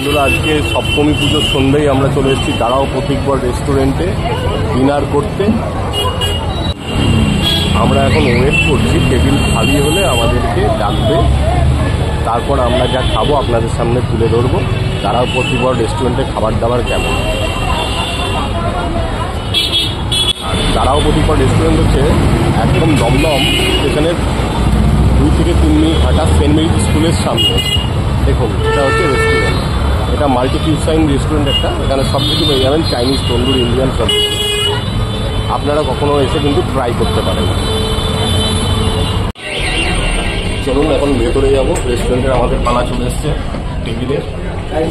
বন্ধুরা, আজকে সপ্তমী পুজোর সন্ধ্যায় আমরা চলে এসেছি দাঁড়াও প্রতীকবর রেস্টুরেন্টে ডিনার করতে। আমরা এখন ওয়েট করছি, টেবিল খালি হলে আমাদেরকে ডাকবে, তারপর আমরা যা খাবো আপনাদের সামনে তুলে ধরবো। দাঁড়াও প্রতীকবর রেস্টুরেন্টে খাবার দাবার কেমন। আর দাঁড়াও প্রতীকবর রেস্টুরেন্ট হচ্ছে একদম দমদম স্টেশনের 2 থেকে 3 মিনিট হাঁটা সেন্ট মেরিজ স্কুলের সামনে। দেখুন, এটা হচ্ছে রেস্টুরেন্ট, এটা মাল্টি কিউসাইন রেস্টুরেন্ট একটা। এখানে সব কিছু পেয়ে যাবেন, চাইনিজ, তন্দুরি, ইন্ডিয়ান সব। আপনারা কখনো এসে কিন্তু ট্রাই করতে পারেন। চলুন এখন ভেতরে যাবো। রেস্টুরেন্টের আমাদের পালা চলে এসছে টেবিলে। রাইট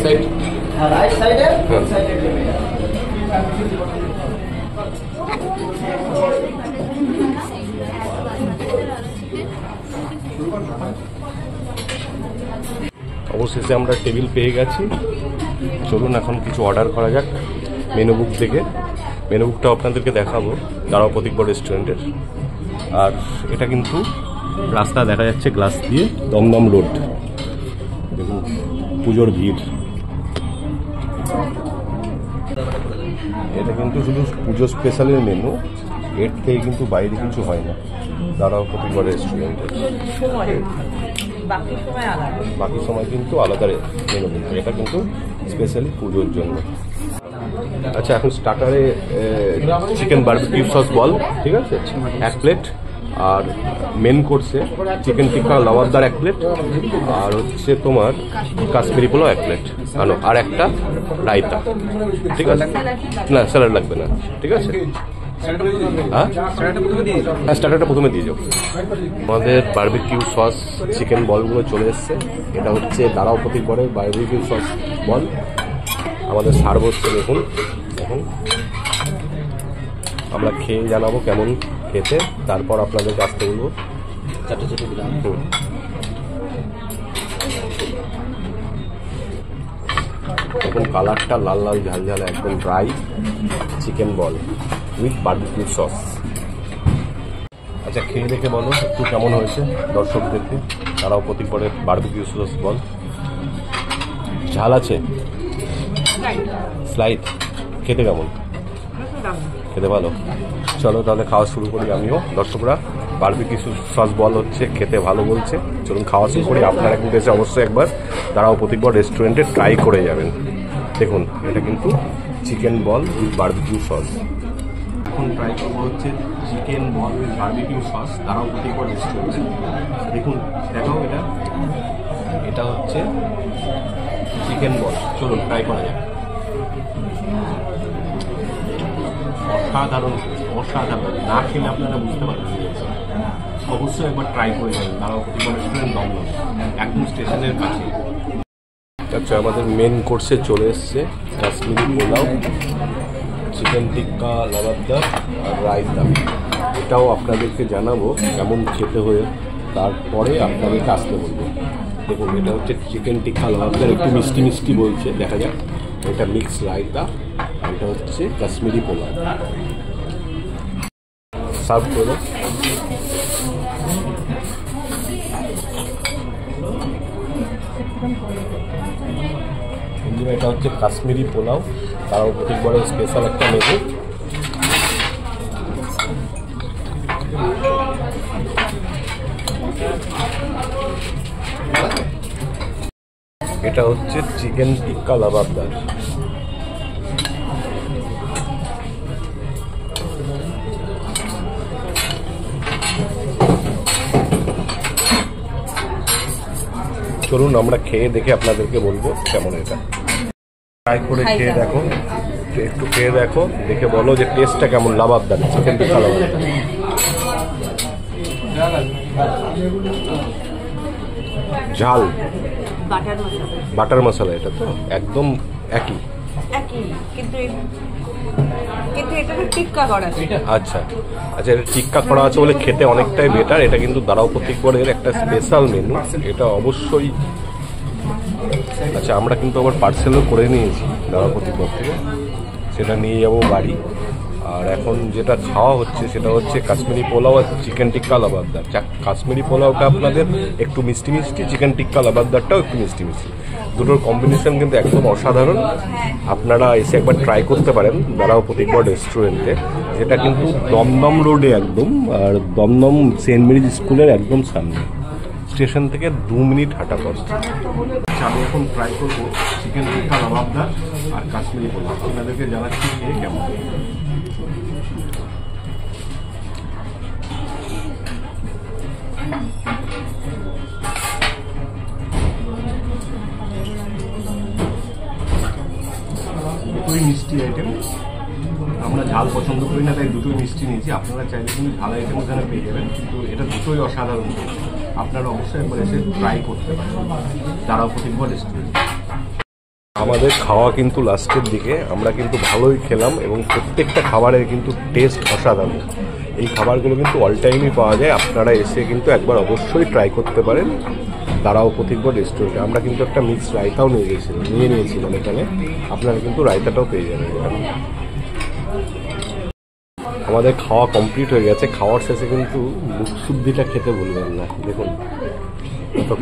সাইড, অবশেষে আমরা টেবিল পেয়ে গেছি। চলুন এখন কিছু অর্ডার করা যাক মেনু বুক থেকে। মেনু বুকটা আপনাদেরকে দেখাবো দাঁড়াও প্রতীকবর রেস্টুরেন্টের। আর এটা কিন্তু রাস্তা দেখা যাচ্ছে গ্লাস দিয়ে, দমদম রোড। দেখুন পুজোর ভিড়। এটা কিন্তু শুধু পুজো স্পেশালের মেনু, এর থেকে কিন্তু বাইরে কিছু হয় না দাঁড়াও প্রতীকবর রেস্টুরেন্টের। বাকি সময় কিন্তু আলাদা মেনু, কিন্তু এটা কিন্তু স্পেশালি পুজোর জন্য। আচ্ছা, এখন স্টার্টারে চিকেন বারবিকিউ সস বল, ঠিক আছে, 1 প্লেট। আর মেন কোর্সে চিকেন টিক্কা লাওয়ারদার 1 প্লেট। আর হচ্ছে তোমার কাশ্মীরি পোলাও 1 প্লেট আনো, আর একটা রায়তা, ঠিক আছে? না, স্যালাড লাগবে না, ঠিক আছে? হ্যাঁ, স্টার্টারটা প্রথমে দিয়ে যাও। আমাদের বারবিকিউ সস চিকেন বলগুলো চলে এসছে। এটা হচ্ছে দাঁড়াও প্রতীকবরের বারবিকিউ সস বল। আমাদের সার্ভ হচ্ছে। দেখুন, এখন আমরা খেয়ে জানাবো কেমন খেতে, তারপর আপনাদেরকে আসতে বলবো। এখন কালারটা লাল লাল ঝাল, একদম dry chicken ball with barbecue sauce. আচ্ছা, খেয়ে দেখে বলো একটু কেমন হয়েছে দর্শকদেরকে। তারাও প্রতীকবরের বারবিকিউ সস বল। ঝাল আছে, স্লাইড। খেতে কেমন? খেতে ভালো। চলো তাহলে খাওয়া শুরু করি আমিও। দর্শকরা বারবিকিউ সস বল হচ্ছে খেতে ভালো বলছে, চলুন খাওয়া শুরু করি। আপনারা কিন্তু এসে অবশ্যই একবার দাঁড়াও প্রতীকবর রেস্টুরেন্টে ট্রাই করে যাবেন। দেখুন, এটা কিন্তু chicken ball with barbecue sauce. এখন ট্রাই করবো হচ্ছে chicken ball with barbecue sauce দাঁড়াও প্রতীকবর রেস্টুরেন্টে। দেখুন, দেখাও এটা হচ্ছে চিকেন বল। চলুন ট্রাই করা যাক। অসাধারণ, অসাধারণ। না খেলে আপনারা বুঝতে পারবেন। অবশ্যই একবার ট্রাই করে যাবেন দাঁড়াও প্রতীকবর রেস্টুরেন্ট, দমদম, একদম স্টেশনের কাছে। আচ্ছা, আমাদের মেন কোর্সে চলে এসছে কাশ্মীরি পোলাও, চিকেন টিক্কা লাওয়ারদার আর রায়তা। এটাও আপনাদেরকে জানাবো কেমন খেতে হয়ে, তারপরে আপনাদেরকে আসতে বলবো। দেখুন, এটা হচ্ছে চিকেন টিক্কা লাওয়ারদার, একটু মিষ্টি মিষ্টি বলছে, দেখা যাক। এটা মিক্স রায়তা, এটা হচ্ছে কাশ্মীরি পোলাও। সার্ভ করে এটা হচ্ছে কাশ্মীরি পোলাও, তারাও প্রতীকবরের স্পেশাল একটা মেনু। এটা হচ্ছে চিকেন টিক্কা লাওয়ারদার। চলুন আমরা খেয়ে দেখে আপনাদেরকে বলবো কেমন। এটা ট্রাই করে খেয়ে দেখো, একটু খেয়ে দেখো, দেখে বলো যে টেস্টটা কেমন। লাওয়ারদার চিকেন টিক্কা লাওয়ারদার, ঝাল, বাটার মশলা। এটা তো একদম একই, আচ্ছা আচ্ছা, এটা টিক্কা করা আছে বলে খেতে অনেকটাই বেটার। এটা কিন্তু দাঁড়াও প্রতীকবরের একটা স্পেশাল মেনু, এটা অবশ্যই। আচ্ছা, আমরা কিন্তু আবার পার্সেলও করে নিয়েছি দাঁড়াও প্রতীকবর থেকে, সেটা নিয়ে যাবো বাড়ি। আর এখন যেটা খাওয়া হচ্ছে সেটা হচ্ছে কাশ্মীরি পোলাও আর চিকেন টিক্কা লাবাবদার। কাশ্মীরি পোলাওটা আপনাদের একটু মিষ্টি মিষ্টি, চিকেন টিক্কা লাবাবদারটাও একটু মিষ্টি মিষ্টি, দুটোর কম্বিনেশন কিন্তু একদম অসাধারণ। আপনারা এসে একবার ট্রাই করতে পারেন দাঁড়াও প্রতিকবার রেস্টুরেন্টে, যেটা কিন্তু দমদম রোডে একদম, আর দমদম সেন্ট মেরিজ স্কুলের একদম সামনে, স্টেশন থেকে 2 মিনিট হাঁটা পথ। আমি এখন ট্রাই করবো চিকেন টিক্কা লাবাবদার আর কাশ্মীরি পোলাও, আপনাদেরকে জানাচ্ছি খেয়ে কেমন। দুটোই মিষ্টি আইটেম, আমরা ঝাল পছন্দ করি না তাই দুটোই মিষ্টি নিয়েছি। আপনারা চাইলে কিন্তু ঝাল আইটেম এখানে পেয়ে যাবেন, কিন্তু এটা দুটোই অসাধারণ। আপনারা অবশ্যই একবার এসে ট্রাই করতে পারেন দাঁড়াও প্রতিকবার রেস্টুরেন্ট। আমাদের খাওয়া কিন্তু লাস্টের দিকে, আমরা কিন্তু ভালোই খেলাম এবং প্রত্যেকটা খাবারের কিন্তু টেস্ট অসাধারণ। এই খাবারগুলো কিন্তু অল টাইমই পাওয়া যায়, আপনারা এসে কিন্তু একবার অবশ্যই ট্রাই করতে পারেন দাঁড়াও প্রতিকবার রেস্টুরেন্টে। আমরা কিন্তু একটা মিক্স রায়তাও নিয়ে নিয়েছিলাম এখানে, আপনারা কিন্তু রায়তাটাও পেয়ে যাবেন এখানে। আমাদের খাওয়া কমপ্লিট হয়ে গেছে, খাওয়ার শেষে কিন্তু মুখ শুদ্ধিটা খেতে ভুলবেন না। দেখুন তো